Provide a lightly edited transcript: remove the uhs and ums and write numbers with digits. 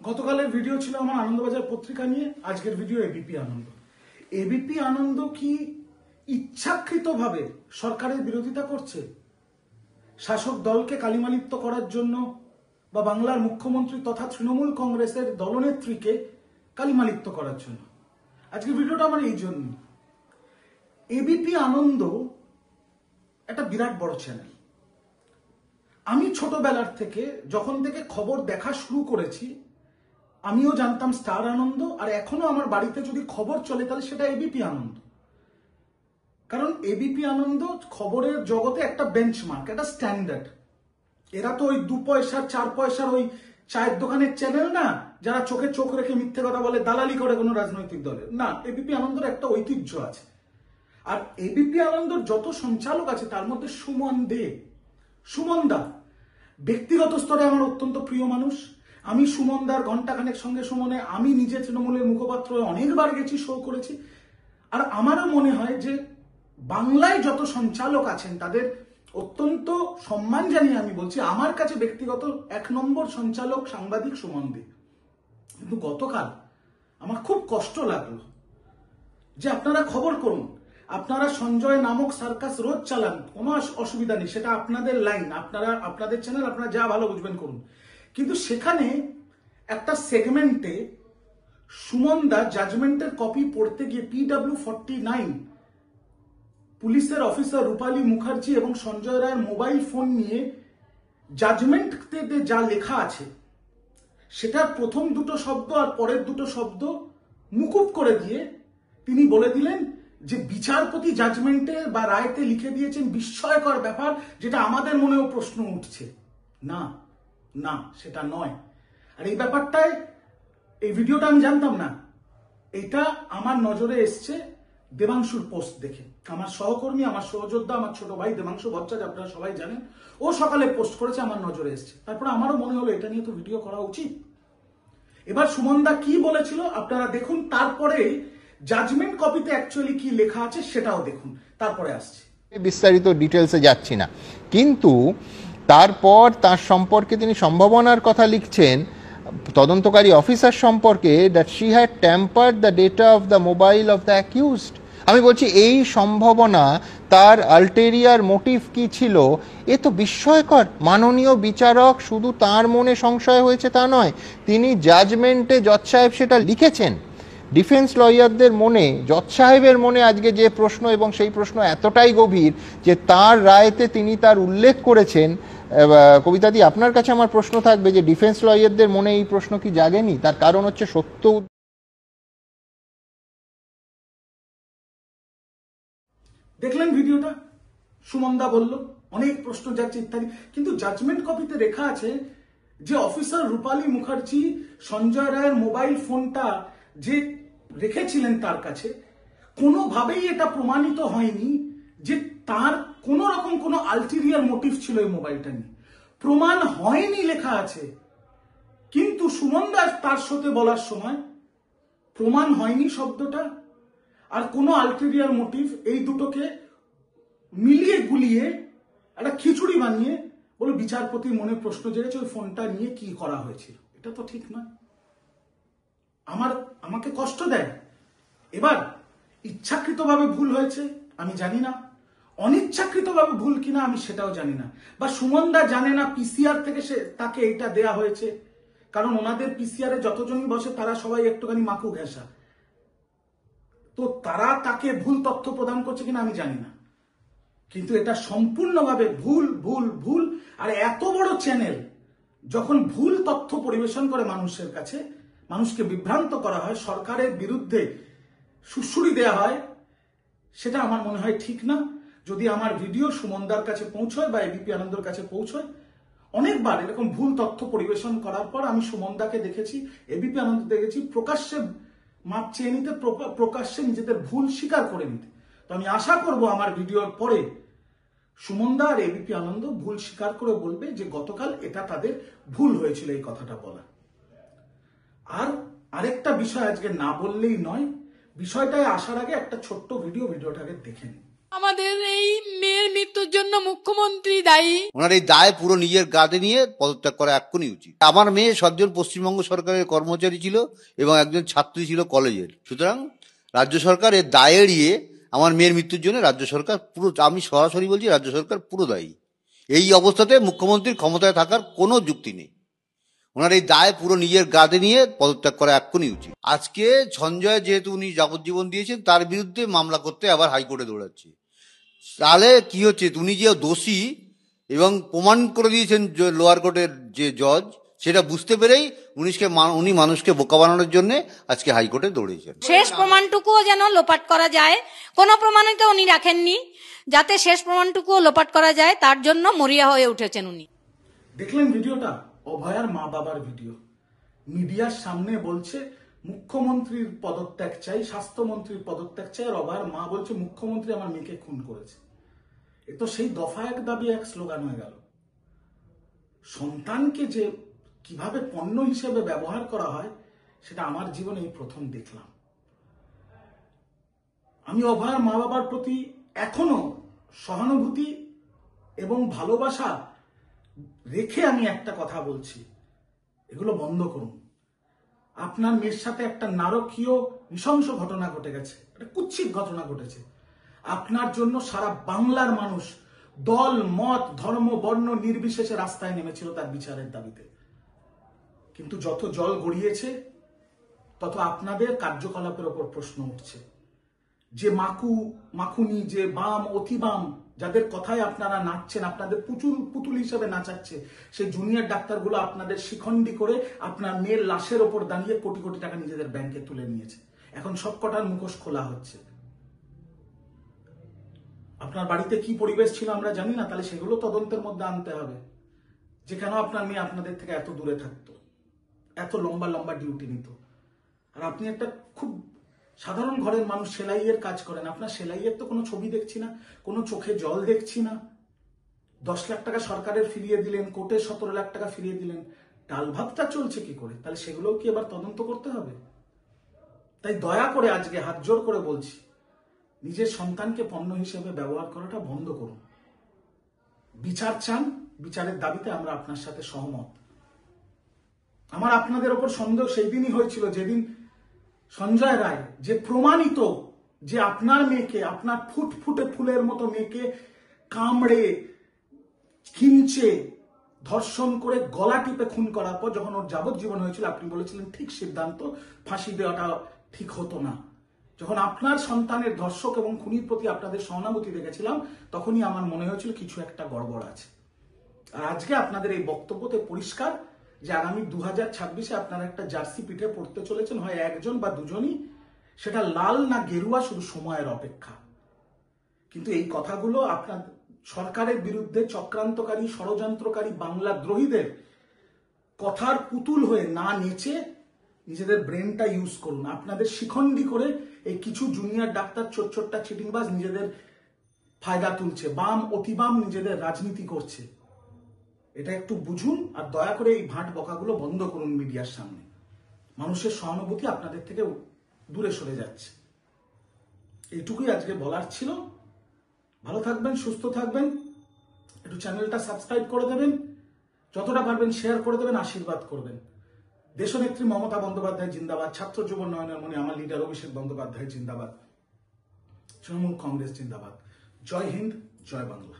গতকালের ভিডিও ছিল আমার আনন্দবাজার পত্রিকা নিয়ে, আজকের ভিডিও এবিপি আনন্দ। এবিপি আনন্দ কি ইচ্ছাকৃতভাবে সরকারের বিরোধিতা করছে? শাসক দলকে কালিমালিপ্ত করার জন্য বা বাংলার মুখ্যমন্ত্রী তথা তৃণমূল কংগ্রেসের দলনেত্রীকে কালিমালিপ্ত করার জন্য? আজকের ভিডিওটা আমার এই জন্য। এবিপি আনন্দ একটা বিরাট বড় চ্যানেল। আমি ছোটবেলার থেকে যখন থেকে খবর দেখা শুরু করেছি, আমিও জানতাম স্টার আনন্দ, আর এখনো আমার বাড়িতে যদি খবর চলে তাহলে সেটা এবিপি আনন্দ। কারণ এবিপি আনন্দ খবরের জগতে একটা বেঞ্চমার্ক, একটা স্ট্যান্ডার্ড। এরা তো ওই 2 পয়সার 4 পয়সার ওই চায়ের দোকানের চ্যানেল না, যারা চোখে চোখ রেখে মিথ্যে কথা বলে, দালালি করে কোনো রাজনৈতিক দলের না। এবিপি আনন্দের একটা ঐতিহ্য আছে। আর এবিপি আনন্দর যত সঞ্চালক আছে তার মধ্যে সুমন দা ব্যক্তিগত স্তরে আমার অত্যন্ত প্রিয় মানুষ। আমি সুমন দার ঘন্টাখানেক সঙ্গে সুমনে আমি নিজে তৃণমূলের মুখপাত্র অনেকবার গেছি, শো করেছি। আর আমারও মনে হয় যে বাংলায় যত সঞ্চালক আছেন তাদের অত্যন্ত সম্মান জানিয়ে আমি বলছি, আমার কাছে ব্যক্তিগত 1 নম্বর সঞ্চালক সাংবাদিক সুমন দে। কিন্তু গতকাল আমার খুব কষ্ট লাগলো যে আপনারা খবর করুন, আপনারা সঞ্জয় নামক সার্কাস রোজ চালান, কোনো অসুবিধা নেই, সেটা আপনাদের লাইন, আপনাদের চ্যানেল, আপনারা যা ভালো বুঝবেন করুন। কিন্তু সেখানে একটা সেগমেন্টে সুমন দা জাজমেন্টের কপি পড়তে গিয়ে PW49 পুলিশের অফিসার রূপালী মুখার্জি এবং সঞ্জয় রায়ের মোবাইল ফোন নিয়ে জাজমেন্টতে যা লেখা আছে সেটার প্রথম 2টো শব্দ আর পরের 2টো শব্দ মুকুব করে দিয়ে তিনি বলে দিলেন যে বিচারপতি জাজমেন্টে বা রায়তে লিখে দিয়েছেন বিস্ময়কর ব্যাপার, যেটা আমাদের মনেও প্রশ্ন উঠছে। না না, সেটা নয়। আর এই ব্যাপারটায় এই ভিডিওটা আমি জানতাম না, এটা আমার নজরে এসছে দেবাংশুর পোস্ট দেখে। আমার সহকর্মী, আমার সহযোদ্ধা, আমার ছোট ভাই দেবাংশু ভট্টাচার্য, আপনারা সবাই জানেন, ও সকালে পোস্ট করেছে, আমার নজরে এসছে। তারপরে আমারও মনে হলো এটা নিয়ে তো ভিডিও করা উচিত। এবার সুমনদা কি বলেছিল আপনারা দেখুন, তারপরে জাজমেন্ট কপিতে অ্যাকচুয়ালি কি লেখা আছে সেটাও দেখুন, তারপরে আসছে। বিস্তারিত ডিটেলসে যাচ্ছি না, কিন্তু তারপর তার সম্পর্কে তিনি সম্ভাবনার কথা লিখছেন তদন্তকারী অফিসার সম্পর্কে, that she had tempered the data of the mobile off the accused. আমি বলছি এই সম্ভাবনা, তার আলটেরিয়ার মোটিভ কি ছিল, এ তো বিস্ময়কর। মাননীয় বিচারক শুধু তার মনে সংশয় হয়েছে তা নয়, তিনি জাজমেন্টে জজ সাহেব সেটা লিখেছেন। ডিফেন্স লয়ারদের মনে, জজ সাহেবের মনে আজকে যে প্রশ্ন, এবং সেই প্রশ্ন এতটাই গভীর যে তার রায়তে তিনি তার উল্লেখ করেছেন। কবিতাদি, আপনার কাছে আমার প্রশ্ন থাকবে যে ডিফেন্স লয়ারদের মনে এই প্রশ্ন কি জাগেনি? তার কারণ হচ্ছে সত্য। দেখলেন ভিডিওটা, সুমনদা বলল অনেক প্রশ্ন যাচ্ছে ইত্যাদি, কিন্তু জাজমেন্ট কপিতে লেখা আছে যে অফিসার রূপালী মুখার্জি সঞ্জয় রায়ের মোবাইল ফোনটা যে রেখেছিলেন তার কাছে, কোনোভাবেই এটা প্রমাণিত হয়নি যে তার কোন রকম কোনো আলটেরিয়ার মোটিভ ছিল এই মোবাইলটা নিয়ে। প্রমাণ হয়নি লেখা আছে, কিন্তু সুমন দাস তার সাথে বলার সময় প্রমাণ হয়নি শব্দটা আর কোনো আলটেরিয়ার মোটিভ, এই দুটোকে মিলিয়ে গুলিয়ে একটা খিচুড়ি বানিয়ে বলে বিচারপতির মনে প্রশ্ন জেগেছে ওই ফোনটা নিয়ে কি করা হয়েছিল। এটা তো ঠিক নয়, আমাকে কষ্ট দেয়। এবার ইচ্ছাকৃতভাবে ভুল হয়েছে আমি জানি না, অনিচ্ছাকৃতভাবে ভুল কিনা আমি সেটাও জানি না, বা সুমনদা জানে না পিসিআর থেকে তাকে এটা দেয়া হয়েছে, কারণ ওনাদের পিসিআর এ যতজনই বসে তারা সবাই একটুখানি মাকু ঘেঁষা, তো তারা তাকে ভুল তথ্য প্রদান করছে কিনা আমি জানি না। কিন্তু এটা সম্পূর্ণভাবে ভুল ভুল ভুল। আর এত বড় চ্যানেল যখন ভুল তথ্য পরিবেশন করে মানুষের কাছে, মানুষকে বিভ্রান্ত করা হয়, সরকারের বিরুদ্ধে সুড়সুড়ি দেওয়া হয়, সেটা আমার মনে হয় ঠিক না। যদি আমার ভিডিও সুমনদার কাছে পৌঁছয় বা এবিপি আনন্দর কাছে পৌঁছয়, অনেকবার এরকম ভুল তথ্য পরিবেশন করার পর আমি সুমনদাকে দেখেছি, এবিপি আনন্দ দেখেছি প্রকাশ্যে মাপ চেয়ে নিতে, প্রকাশ্যে নিজেদের ভুল স্বীকার করে নিতে। তো আমি আশা করব আমার ভিডিওর পরে সুমনদা আর এবিপি আনন্দ ভুল স্বীকার করে বলবে যে গতকাল এটা তাদের ভুল হয়েছিল এই কথাটা বলা। আর আরেকটা বিষয় আজকে না বললেই নয়, বিষয়টায় আসার আগে একটা ছোট্ট ভিডিওটাকে দেখে নিন। আমাদের এই মেয়ের মৃত্যুর জন্য মুখ্যমন্ত্রী দায়ী। ওনার এই দায় পুরো নিজের কাঁধে নিয়ে পদত্যাগ করা এক্ষুনি উচিত। আমার মেয়ে 7 জন পশ্চিমবঙ্গ সরকারের কর্মচারী ছিল এবং একজন ছাত্রী ছিল কলেজের। সুতরাং রাজ্য সরকার এর দায় এড়িয়ে আমার মেয়ের মৃত্যুর জন্য রাজ্য সরকার পুরো, আমি সরাসরি বলছি, রাজ্য সরকার পুরো দায়ী। এই অবস্থাতে মুখ্যমন্ত্রীর ক্ষমতায় থাকার কোনো যুক্তি নেই। ওনার এই দায় পুরো নিজের কাঁধে নিয়ে পদত্যাগ করা এক্ষুনি উচিত। আজকে সঞ্জয় যেহেতু উনি যাবজ্জীবন দিয়েছেন, তার বিরুদ্ধে মামলা করতে আবার হাইকোর্টে দৌড়াচ্ছে। তাহলে কি হচ্ছে, উনি যে দোষী এবং প্রমাণ করে দিয়েছেন লোয়ার কোর্টের যে জজ, সেটা বুঝতে পেরেই উনি মানুষকে বোকা বানানোর জন্য আজকে হাইকোর্টে দৌড়িয়েছেন। শেষ প্রমাণটুকুও যেন লোপাট করা যায়, কোনো প্রমাণই তো উনি রাখেননি, যাতে শেষ প্রমাণটুকুও লোপাট করা যায় তার জন্য মরিয়া হয়ে উঠেছেন উনি। দেখলেন ভিডিওটা? অভয়ার মা বাবার ভিডিও। মিডিয়ার সামনে বলছে মুখ্যমন্ত্রীর পদত্যাগ চাই, স্বাস্থ্যমন্ত্রীর পদত্যাগ চাই, আর অভয়ার মা বলছে মুখ্যমন্ত্রী আমার মেয়েকে খুন করেছে। এ তো সেই দফা এক দাবি এক স্লোগান হয়ে গেল। সন্তানকে যে কিভাবে পণ্য হিসেবে ব্যবহার করা হয় সেটা আমার জীবনে এই প্রথম দেখলাম। আমি অভয়ার মা বাবার প্রতি এখনো সহানুভূতি এবং ভালোবাসা রেখে আমি একটা কথা বলছি, এগুলো বন্ধ করুন। আপনার মেয়ের সাথে একটা নারকীয় নৃশংস ঘটনা ঘটে গেছে, একটা কুৎসিত ঘটনা ঘটেছে। আপনার জন্য সারা বাংলার মানুষ দল মত ধর্ম বর্ণ নির্বিশেষে রাস্তায় নেমেছিল তার বিচারের দাবিতে। কিন্তু যত জল গড়িয়েছে তত আপনাদের কার্যকলাপের ওপর প্রশ্ন উঠছে। যে মাখুনি, যে বাম অতি বাম, যাদের কথায় আপনারা নাচছেন, আপনাদের পুতুল হিসেবে নাচাচ্ছে, সেই জুনিয়র ডাক্তারগুলো আপনাদের শিখণ্ডী করে আপনার মেয়ের লাশের ওপর দাঁড়িয়ে কোটি কোটি টাকা নিজেদের ব্যাংকে তুলে নিয়েছে। এখন সব কটার মুখোশ খোলা হচ্ছে। আপনার বাড়িতে কি পরিবেশ ছিল আমরা জানি না, তাহলে সেগুলো তদন্তের মধ্যে আনতে হবে। যে কেন আপনার মেয়ে আপনাদের থেকে এত দূরে থাকতো, এত লম্বা লম্বা ডিউটি নিত। আর আপনি একটা খুব সাধারণ ঘরের মানুষ, সেলাইয়ের কাজ করেন, আপনার সেলাইয়ের তো কোনো ছবি দেখছি না, কোনো চোখে জল দেখছি না। 10 লাখ টাকা সরকারের ফিরিয়ে দিলেন, কোর্টে 17 লাখ টাকা ফিরিয়ে দিলেন, ডাল ভাতটা চলছে কি করে? তাহলে সেগুলোও কি এবার তদন্ত করতে হবে? তাই দয়া করে আজকে হাত জোর করে বলছি, নিজের সন্তানকে পণ্য হিসেবে ব্যবহার করাটা বন্ধ করুন। বিচার চান, বিচারের দাবিতে আমরা আপনার সাথে সহমত। আমার আপনাদের ওপর সন্দেহ সেই দিনই হয়েছিল যেদিন সঞ্জয় রায় যে প্রমাণিত যে আপনার মেয়েকে, আপনার ফুটফুটে ফুলের মতো মেয়েকে কামড়ে খিঁচে ধর্ষণ করে গলা টিপে খুন করার পর যখন ওর যাবজ্জীবন হয়েছিল, আপনি বলেছিলেন ঠিক সিদ্ধান্ত, ফাঁসি দেওয়াটা ঠিক হতো না। যখন আপনার সন্তানের ধর্ষক এবং খুনির প্রতি আপনাদের সহানুভূতি দেখেছিলাম, তখনই আমার মনে হয়েছিল কিছু একটা গড়বড় আছে। আর আজকে আপনাদের এই বক্তব্যতে পরিষ্কার যে আগামী 2026-এ আপনারা একটা জার্সি পিঠে পড়তে চলেছেন, হয় একজন বা দুজনই, সেটা লাল না গেরুয়া শুধু সময়ের অপেক্ষা। কিন্তু এই কথাগুলো আপনার সরকারের বিরুদ্ধে চক্রান্তকারী ষড়যন্ত্রকারী বাংলা দ্রোহীদের কথার পুতুল হয়ে না নেচে নিজেদের ব্রেনটা ইউজ করুন। আপনাদের শিখণ্ডী করে এই কিছু জুনিয়র ডাক্তার ছোট্টা চিটিংবাজ নিজেদের ফায়দা তুলছে, বাম অতি বাম নিজেদের রাজনীতি করছে। এটা একটু বুঝুন আর দয়া করে এই ভাট বকাগুলো বন্ধ করুন মিডিয়ার সামনে। মানুষের সহানুভূতি আপনাদের থেকে দূরে সরে যাচ্ছে। এইটুকুই আজকে বলার ছিল। ভালো থাকবেন, সুস্থ থাকবেন, একটু চ্যানেলটা সাবস্ক্রাইব করে দেবেন, যতটা পারবেন শেয়ার করে দেবেন, আশীর্বাদ করবেন। দেশনেত্রী মমতা বন্দ্যোপাধ্যায় জিন্দাবাদ, ছাত্র যুব নয়নের মনে আমার লিডার অভিষেক বন্দ্যোপাধ্যায় জিন্দাবাদ, তৃণমূল কংগ্রেস জিন্দাবাদ। জয় হিন্দ, জয় বাংলা।